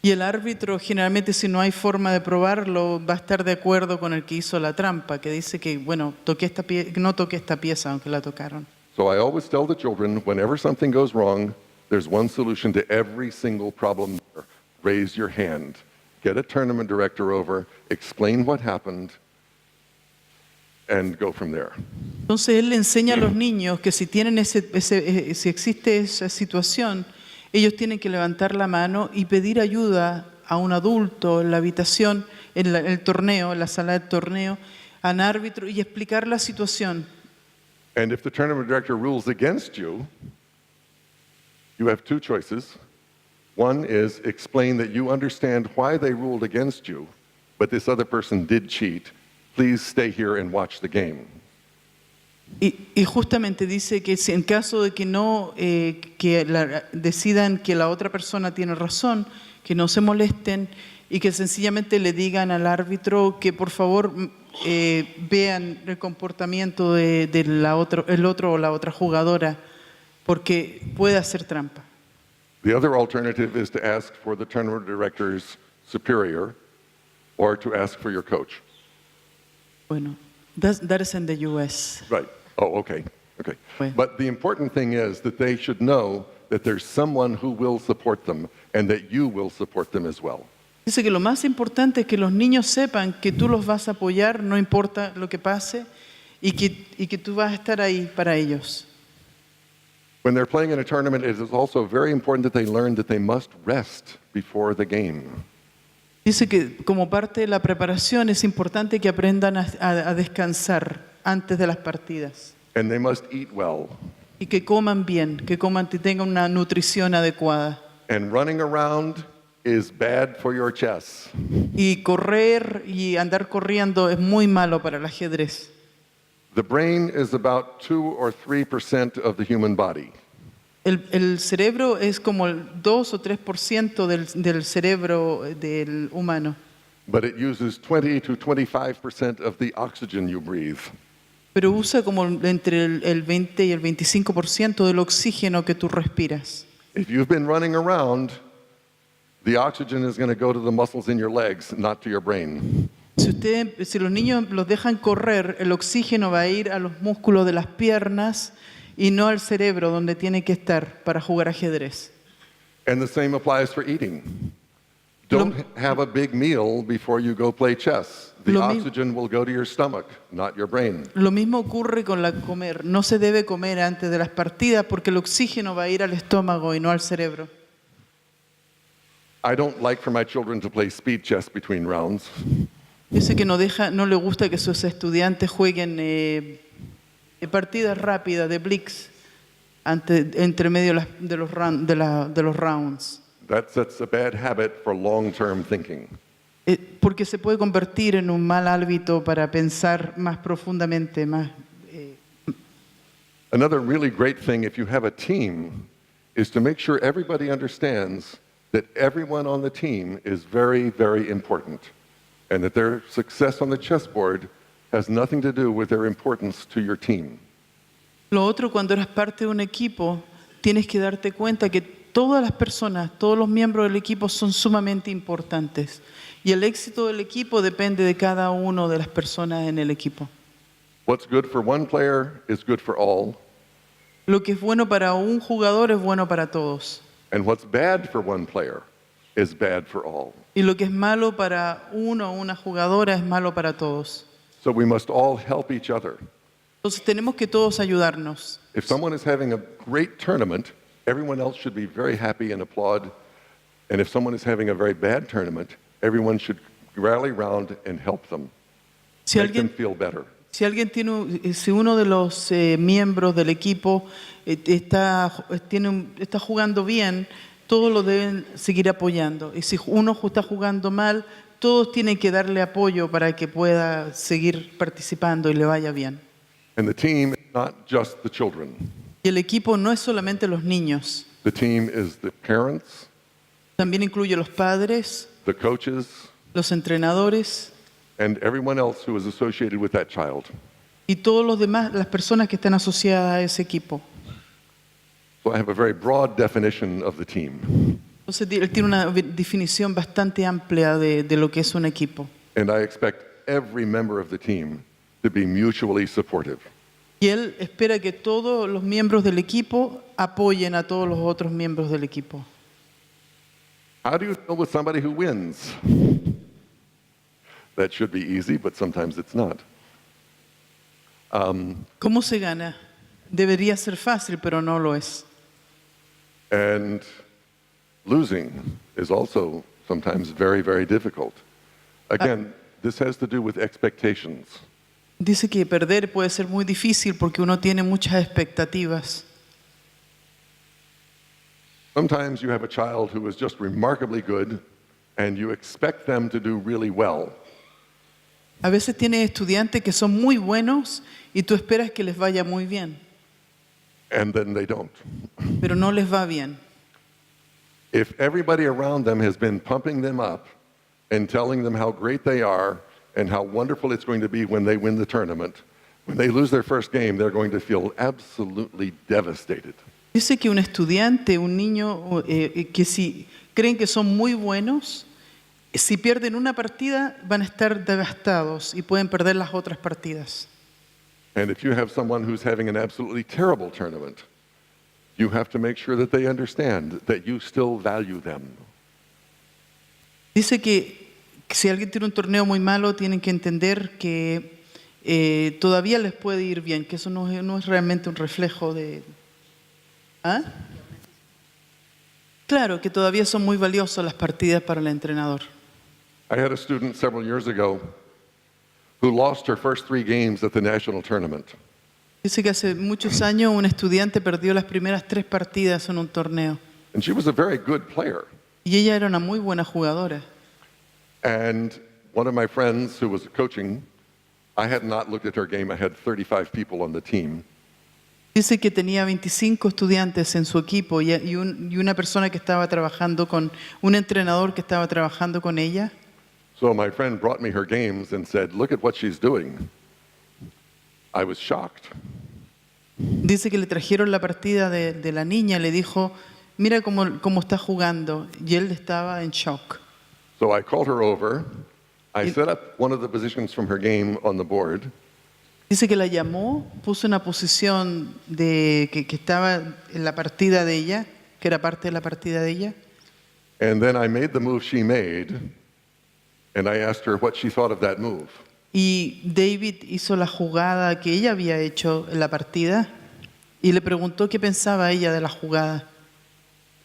Y el árbitro, generalmente, si no hay forma de probarlo, va a estar de acuerdo con el que hizo la trampa, que dice que, bueno, no toqué esta pieza, aunque la tocaron. So I always tell the children, whenever something goes wrong, there's one solution to every single problem there. Raise your hand. Get a tournament director over, explain what happened, and go from there. Entonces él le enseña a los niños que si tienen si existe esa situación, ellos tienen que levantar la mano y pedir ayuda a un adulto en la habitación, en el torneo, en la sala del torneo, al árbitro, y explicar la situación. And if the tournament director rules against you, you have two choices. One is explain that you understand why they ruled against you, but this other person did cheat. Please stay here and watch the game. Y justamente dice que si en caso de que no decidan que la otra persona tiene razón, que no se molesten y que sencillamente le digan al árbitro que por favor vean el comportamiento de el otro o la otra jugadora, porque puede hacer trampa. The other alternative is to ask for the tournament director's superior or to ask for your coach. Bueno, that is in the US. Right. Oh, okay. Okay. Bueno. But the important thing is that they should know that there's someone who will support them and that you will support them as well. Dice que lo más importante es que los niños sepan que tú los vas a apoyar, no importa lo que pase, y que tú vas a estar ahí para ellos. When they're playing in a tournament, it is also very important that they learn that they must rest before the game. Dice que como parte de la preparación es importante que aprendan a descansar antes de las partidas And they must eat well. y que coman bien, que tengan una nutrición adecuada. And running around is bad for your chess. Y correr y andar corriendo es muy malo para el ajedrez. The brain is about 2 or 3% of the human body. El cerebro es como el 2 o 3% del cerebro del humano, But it uses 20 to 25% of the oxygen you breathe. pero usa como entre el 20 y el 25% del oxígeno que tú respiras. If you've been running around, the oxygen is going to go to the muscles in your legs, not to your brain. Si los niños los dejan correr, el oxígeno va a ir a los músculos de las piernas y no al cerebro donde tiene que estar para jugar ajedrez. And the same applies for eating. Lo- Don't have a big meal before you go play chess. The Lo mi- oxygen will go to your stomach, not your brain. Lo mismo ocurre con la comer. No se debe comer antes de las partidas porque el oxígeno va a ir al estómago y no al cerebro. I don't like for my children to play speed chess between rounds. Dice que no le gusta que sus estudiantes jueguen partidas rápidas de blitz entre medio de los rounds. That sets a bad habit for long-term thinking. Porque se puede convertir en un mal hábito para pensar más profundamente, más. Another really great thing if you have a team is to make sure everybody understands that everyone on the team is very, very important and that their success on the chessboard has nothing to do with their importance to your team. Lo otro, cuando eres parte de un equipo, tienes que darte cuenta que todas las personas, todos los miembros del equipo son sumamente importantes. Y el éxito del equipo depende de cada una de las personas en el equipo. What's good for one player is good for all, Lo que es bueno para un jugador es bueno para todos. and what's bad for one player is bad for all. Y lo que es malo para uno o una jugadora es malo para todos. So we must all help each other. Entonces tenemos que todos ayudarnos. If someone is having a great tournament, everyone else should be very happy and applaud. And if someone is having a very bad tournament, everyone should rally around and help them, Si make them alguien, feel better. si uno de los miembros del equipo está jugando bien, todos lo deben seguir apoyando. Y si uno está jugando mal, todos tienen que darle apoyo para que pueda seguir participando y le vaya bien. And the team is not just the children. Y el equipo no es solamente los niños, The team is the parents, también incluye los padres, the coaches, los entrenadores and everyone else who is associated with that child. y todos los demás, las personas que están asociadas a ese equipo. So I have a very broad definition of the team. Entonces él tiene una definición bastante amplia de lo que es un equipo. And I expect every member of the team to be mutually supportive. Y él espera que todos los miembros del equipo apoyen a todos los otros miembros del equipo. How do you deal with somebody who wins? That should be easy, but sometimes it's not. ¿Cómo se gana? Debería ser fácil, pero no lo es. And losing is also sometimes very, very difficult. Again, this has to do with expectations. Dice que perder puede ser muy difícil porque uno tiene muchas expectativas. Sometimes you have a child who is just remarkably good and you expect them to do really well. A veces tienes estudiantes que son muy buenos y tú esperas que les vaya muy bien, And then they don't. pero no les va bien. If everybody around them has been pumping them up and telling them how great they are and how wonderful it's going to be when they win the tournament, when they lose their first game, they're going to feel absolutely devastated. Dice que un estudiante, un niño, que si creen que son muy buenos, si pierden una partida van a estar devastados y pueden perder las otras partidas. And if you have someone who's having an absolutely terrible tournament, you have to make sure that they understand that you still value them. Dice que si alguien tiene un torneo muy malo, tienen que entender que todavía les puede ir bien, que eso no es realmente un reflejo de... ¿Ah? Claro, que todavía son muy valiosas las partidas para el entrenador. I had a student several years ago who lost her first 3 games at the national tournament. Dice que hace muchos años un estudiante perdió las primeras 3 partidas en un torneo. And she was a very good player. Y ella era una muy buena jugadora. And one of my friends who was coaching, I had not looked at her game. I had 35 people on the team. Dice que tenía 25 estudiantes en su equipo y una persona que estaba trabajando con, un entrenador que estaba trabajando con ella. So my friend brought me her games and said, "Look at what she's doing." I was shocked. Dice que le trajeron la partida de la niña, le dijo, mira cómo está jugando. Y él estaba en shock. So I called her over. I set up one of the positions from her game on the board. Dice que la llamó, puso una posición que estaba en la partida de ella. que era parte de la partida de ella. And then I made the move she made, and I asked her what she thought of that move. Y David hizo la jugada que ella había hecho en la partida y le preguntó qué pensaba ella de la jugada.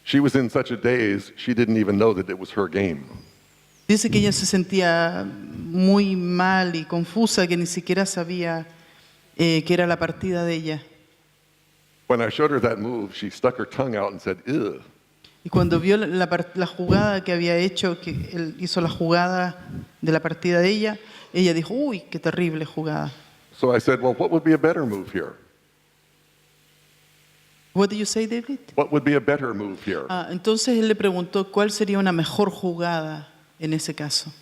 She was in such a daze, she didn't even know that it was her game. Dice que ella se sentía muy mal y confusa, que ni siquiera sabía que era la partida de ella. When I showed her that move, she stuck her tongue out and said, "Ugh." Y cuando vio la jugada que había hecho, que él hizo la jugada de la partida de ella dijo, uy, qué terrible jugada. So I said, well, what would be a better move here? What did you say, David? What would be a better move here? Entonces él le preguntó cuál sería una mejor jugada en ese caso.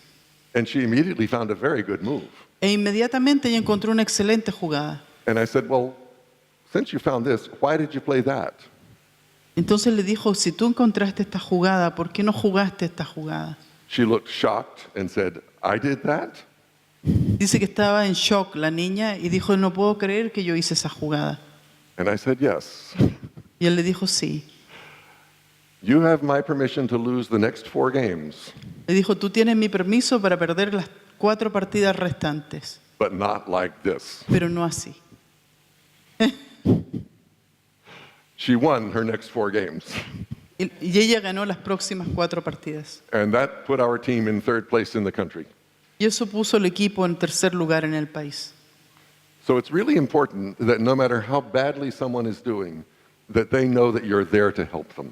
And she immediately found a very good move. E inmediatamente ella encontró una excelente jugada. And I said, well, since you found this, why did you play that? Entonces le dijo, si tú encontraste esta jugada, ¿por qué no jugaste esta jugada? She looked shocked and said, I did that? Dice que estaba en shock la niña y dijo, no puedo creer que yo hice esa jugada. And I said, yes. Y él le dijo, sí. You have my permission to lose the next 4 games, Le dijo, tú tienes mi permiso para perder las 4 partidas restantes, but not like this. pero no así. She won her next 4 games. Y ella ganó las próximas 4 partidas. And that put our team in 3rd place in the country. Y eso puso el equipo en tercer lugar en el país. So it's really important that no matter how badly someone is doing, that they know that you're there to help them.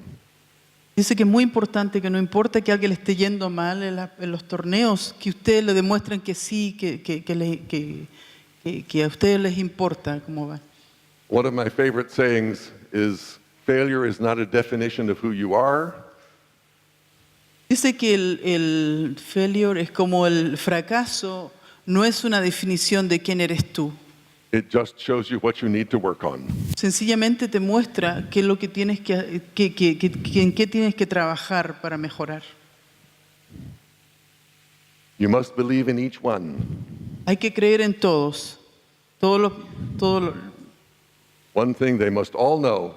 Dice que es muy importante que no importa que a alguien le esté yendo mal en los torneos, que ustedes le demuestren que sí, que a ustedes les importa cómo va. One of my favorite sayings is, failure is not a definition of who you are, Dice que el failure es como el fracaso, no es una definición de quién eres tú. it just shows you what you need to work on. Sencillamente te muestra qué es lo que tienes en qué tienes que trabajar para mejorar. You must believe in each one. Hay que creer en todos. Todos los, One thing they must all know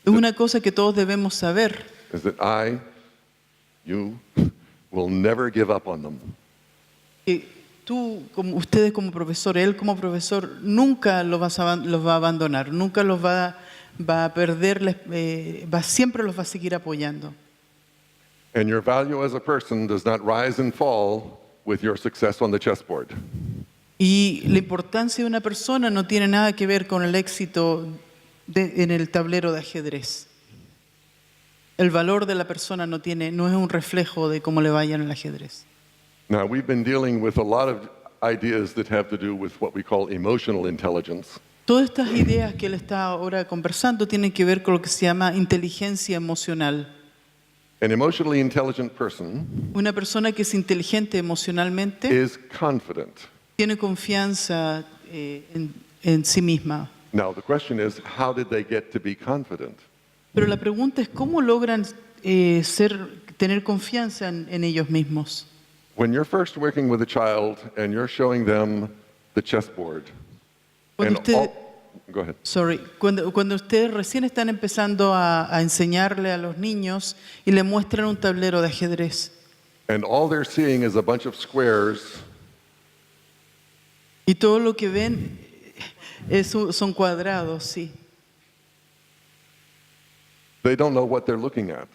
es una cosa que todos debemos saber. is that you will never give up on them. Que ustedes como profesor, él como profesor, nunca los va a abandonar, nunca los va a perder, siempre los va a seguir apoyando. And your value as a person does not rise and fall with your success on the chessboard. Y la importancia de una persona no tiene nada que ver con el éxito en el tablero de ajedrez. El valor de la persona no es un reflejo de cómo le vaya en el ajedrez. Now, we've been dealing with a lot of ideas that have to do with what we call emotional intelligence. Todas estas ideas que él está ahora conversando tienen que ver con lo que se llama inteligencia emocional. An emotionally intelligent person Una persona que es inteligente emocionalmente is confident. tiene confianza en sí misma. Now, the question is, how did they get to be confident? Pero la pregunta es cómo logran tener confianza en ellos mismos. When you're first working with a child and you're showing them the chessboard, Cuando go ahead. Cuando ustedes recién están empezando a enseñarle a los niños y le muestran un tablero de ajedrez And all they're seeing is a bunch of squares, y todo lo que ven son cuadrados, sí. they don't know what they're looking at.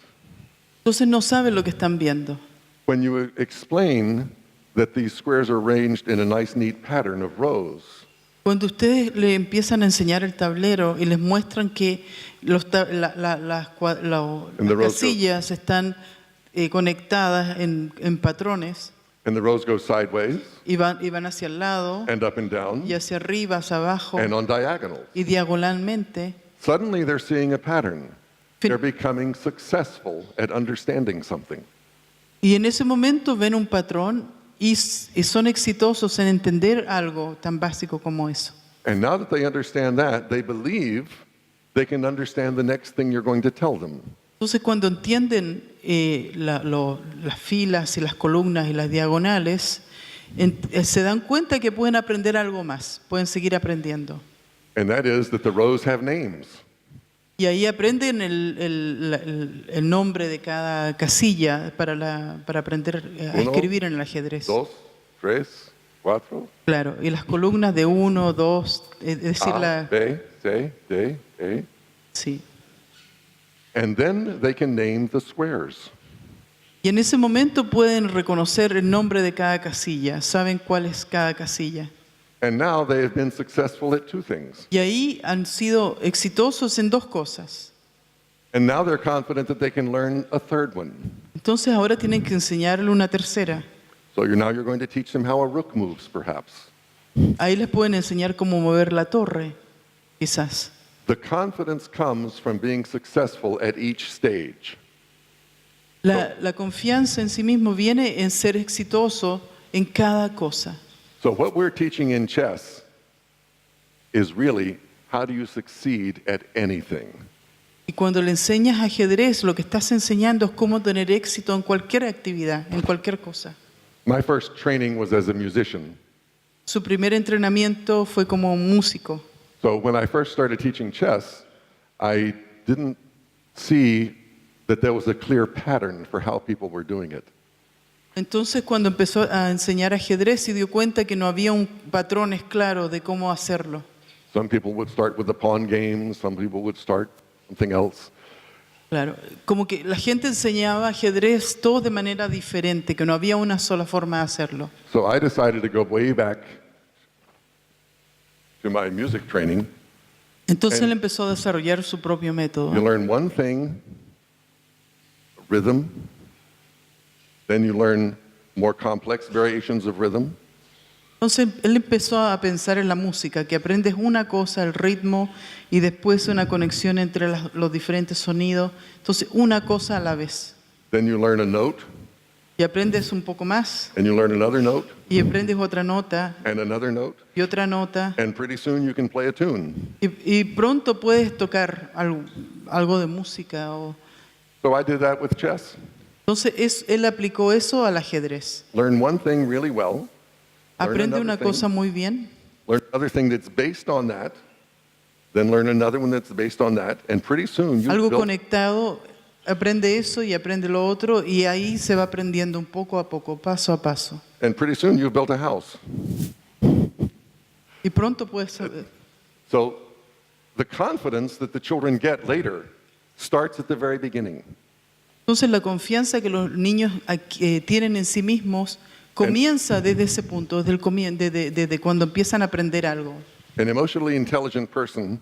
Entonces no saben lo que están viendo. When you explain that these squares are arranged in a nice, neat pattern of rows, Cuando ustedes le empiezan a enseñar el tablero y les muestran que las casillas están conectadas en patrones and the rows go sideways y van hacia el lado and up and down y hacia arriba, hacia abajo and on diagonals, y diagonalmente, suddenly they're seeing a pattern. They're becoming successful at understanding something. y en ese momento ven un patrón y son exitosos en entender algo tan básico como eso. And now that they understand that, they believe they can understand the next thing you're going to tell them. Entonces cuando entienden las filas y las columnas y las diagonales, se dan cuenta que pueden aprender algo más, pueden seguir aprendiendo. And that is that the rows have names. Y ahí aprenden el nombre de cada casilla para aprender a Uno, escribir en el ajedrez. 2, 3, 4. Claro, y las columnas de 1, 2, es decir, A, B, C, D, E. sí. And then they can name the squares. Y en ese momento pueden reconocer el nombre de cada casilla, saben cuál es cada casilla. And now they have been successful at 2 things. Y ahí han sido exitosos en 2 cosas. And now they're confident that they can learn a 3rd one. Entonces ahora tienen que enseñarle una tercera. So now you're going to teach them how a rook moves, perhaps. Ahí les pueden enseñar cómo mover la torre, quizás. The confidence comes from being successful at each stage. La confianza en sí mismo viene en ser exitoso en cada cosa. So what we're teaching in chess is really how do you succeed at anything. Y cuando le enseñas ajedrez, lo que estás enseñando es cómo tener éxito en cualquier actividad, en cualquier cosa. My first training was as a musician. Su primer entrenamiento fue como músico. So when I first started teaching chess, I didn't see that there was a clear pattern for how people were doing it. Entonces cuando empezó a enseñar ajedrez se dio cuenta que no había un patrón claro de cómo hacerlo. Some people would start with the pawn game, some people would start something else. Claro, como que la gente enseñaba ajedrez todo de manera diferente, que no había una sola forma de hacerlo. So I decided to go way back to my music training. Entonces él empezó a desarrollar su propio método. You learn one thing, rhythm, then you learn more complex variations of rhythm, Entonces él empezó a pensar en la música, que aprendes una cosa, el ritmo, y después una conexión entre los diferentes sonidos. Entonces una cosa a la vez. then you learn a note, Y aprendes un poco más, and you learn another note, y aprendes otra nota, and another note, y otra nota, and pretty soon you can play a tune. y pronto puedes tocar algo de música. So I did that with chess. Entonces él aplicó eso al ajedrez. Learn one thing really well, learn Aprende una another cosa thing, muy bien, learn another thing that's based on that, then learn another one that's based on that, and pretty soon you've algo built, conectado, aprende eso y aprende lo otro, y ahí se va aprendiendo un poco a poco, paso a paso. and pretty soon you've built a house. Y pronto puedes saber. So the confidence that the children get later starts at the very beginning. Entonces la confianza que los niños tienen en sí mismos comienza desde ese punto, desde cuando empiezan a aprender algo. An emotionally intelligent person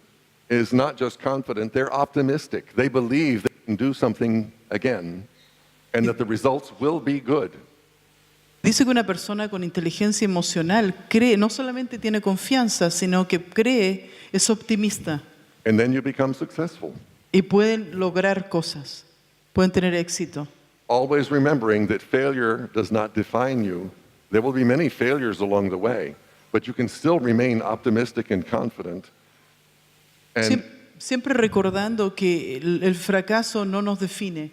is not just confident, they're optimistic. They believe they can do something again and that the results will be good. Dice que una persona con inteligencia emocional cree, no solamente tiene confianza, sino que cree, es optimista And then you become successful. y pueden lograr cosas, pueden tener éxito. Always remembering that failure does not define you. There will be many failures along the way, but you can still remain optimistic and confident. And Siempre recordando que el fracaso no nos define,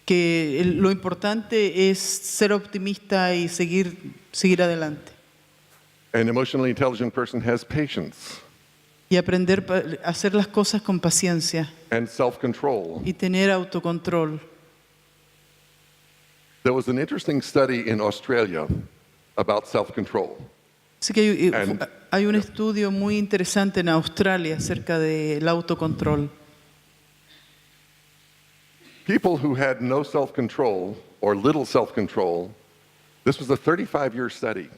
que lo importante es ser optimista y seguir adelante. an emotionally intelligent person has patience Y aprender a hacer las cosas con paciencia and self-control. y tener autocontrol. There was an interesting study in Australia about self-control. Así que And- hay un estudio muy interesante en Australia acerca del autocontrol. People who had no self-control or little self-control, this was a 35-year study.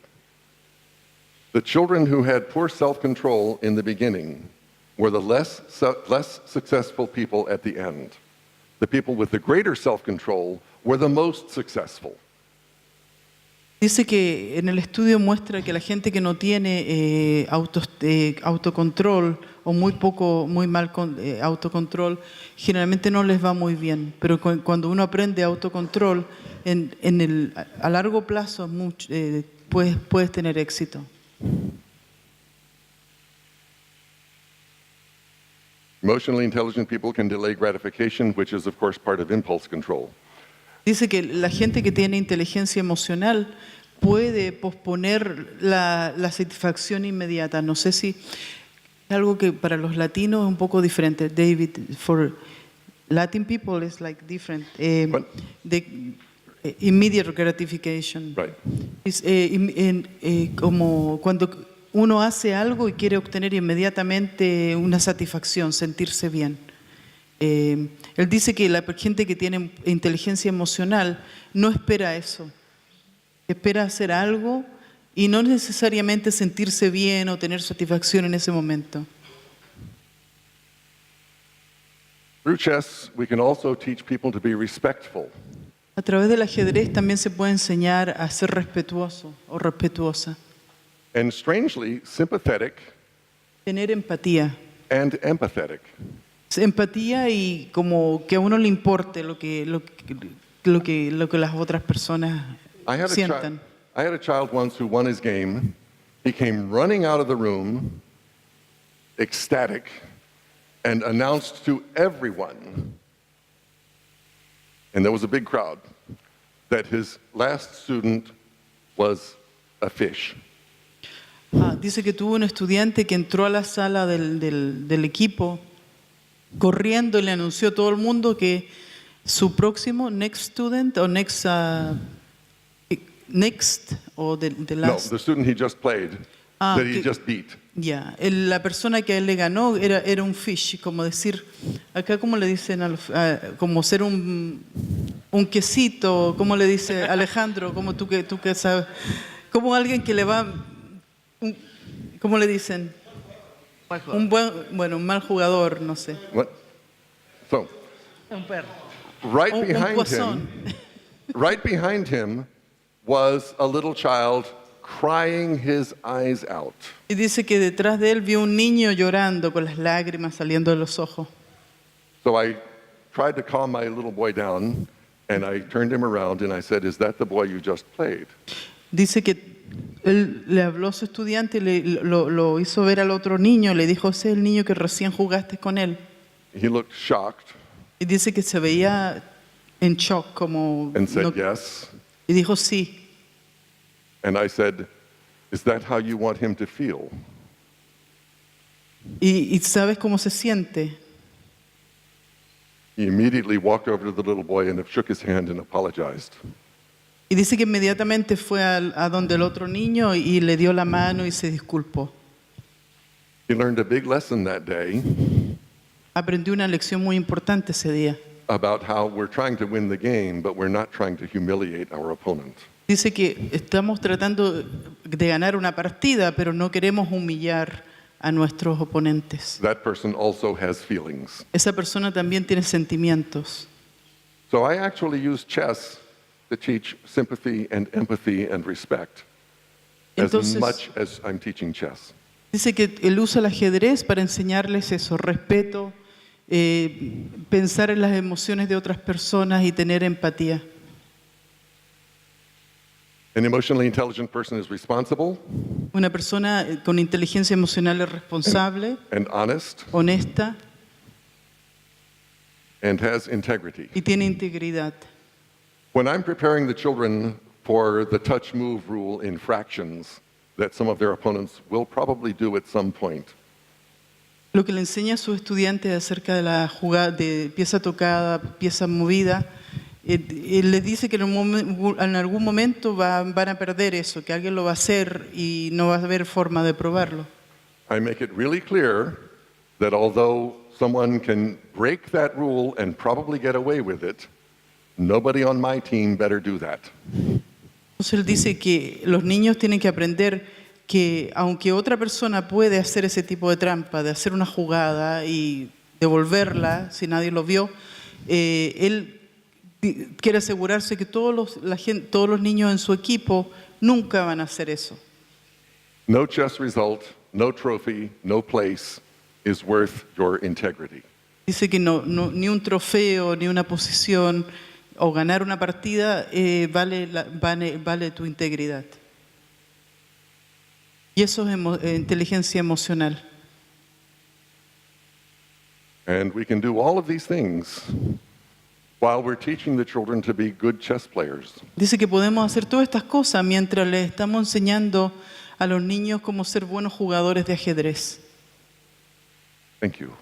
The children who had poor self-control in the beginning were the less successful people at the end. The people with the greater self-control were the most successful. Dice que en el estudio muestra que la gente que no tiene autocontrol o muy mal autocontrol, generalmente no les va muy bien. Pero cuando uno aprende autocontrol, a largo plazo puedes tener éxito. Emotionally intelligent people can delay gratification, which is, of course, part of impulse control. Dice que la gente que tiene inteligencia emocional puede posponer la satisfacción inmediata. No sé si Algo que para los latinos es un poco diferente. David, for Latin people is like different. What? The immediate gratification. Right. Es, como cuando uno hace algo y quiere obtener inmediatamente una satisfacción, sentirse bien. Él dice que la gente que tiene inteligencia emocional no espera eso. Espera hacer algo y no necesariamente sentirse bien o tener satisfacción en ese momento. Through chess, we can also teach people to be respectful. A través del ajedrez también se puede enseñar a ser respetuoso o respetuosa. And strangely, sympathetic Tener empatía. and empathetic. Empatía y como que a uno le importe lo que las otras personas sientan. I had a child once who won his game. He came running out of the room, ecstatic, and announced to everyone, and there was a big crowd, that his last student was a fish. Dice que tuvo un estudiante que entró a la sala del equipo corriendo y le anunció a todo el mundo que su próximo next student o next o the No, last. the student he just played, that he que- just beat. Ya, la persona que a él le ganó era un fish, como decir, acá como le dicen, como ser un quesito, como le dice Alejandro, como tú que sabes, como alguien que le va, ¿cómo le dicen? Un mal jugador, no sé. What? So, Un perro. right Un behind poisson. him, right behind him was a little child crying his eyes out. Y dice que detrás de él vio un niño llorando con las lágrimas saliendo de los ojos. So I tried to calm my little boy down, and I turned him around and I said, "Is that the boy you just played?" Dice que él le habló a su estudiante y lo hizo ver al otro niño, le dijo, ese es el niño que recién jugaste con él. He looked shocked Y dice que se veía en shock, como... and said, no- "Yes." y dijo, sí. And I said, "Is that how you want him to feel?" ¿Y sabes cómo se siente? He immediately walked over to the little boy and shook his hand and apologized. Y dice que inmediatamente fue a donde el otro niño y le dio la mano y se disculpó. He learned a big lesson that day Aprendió una lección muy importante ese día. about how we're trying to win the game, but we're not trying to humiliate our opponent. Dice que estamos tratando de ganar una partida, pero no queremos humillar a nuestros oponentes. That person also has feelings. Esa persona también tiene sentimientos. So I actually use chess to teach sympathy and empathy and respect Entonces- as much as I'm teaching chess. Dice que él usa el ajedrez para enseñarles eso, respeto, pensar en las emociones de otras personas y tener empatía. An emotionally intelligent person is responsible Una persona con inteligencia emocional es responsable, and honest honesta and has integrity. y tiene integridad. When I'm preparing the children for the touch move rule in fractions that some of their opponents will probably do at some point, Lo que le enseña a sus estudiantes acerca de la jugada de pieza tocada, pieza movida, él les dice que en algún momento van a perder eso, que alguien lo va a hacer y no va a haber forma de probarlo. I make it really clear that although someone can break that rule and probably get away with it, nobody on my team better do that. Entonces él dice que los niños tienen que aprender que aunque otra persona puede hacer ese tipo de trampa, de hacer una jugada y devolverla si nadie lo vio, él quiere asegurarse que todos los niños en su equipo nunca van a hacer eso. No chess result, no trophy, no place is worth your integrity. Dice que ni un trofeo, ni una posición o ganar una partida vale tu integridad. Y eso es inteligencia emocional. And we can do all of these things while we're teaching the children to be good chess players. Dice que podemos hacer todas estas cosas mientras les estamos enseñando a los niños cómo ser buenos jugadores de ajedrez. Thank you.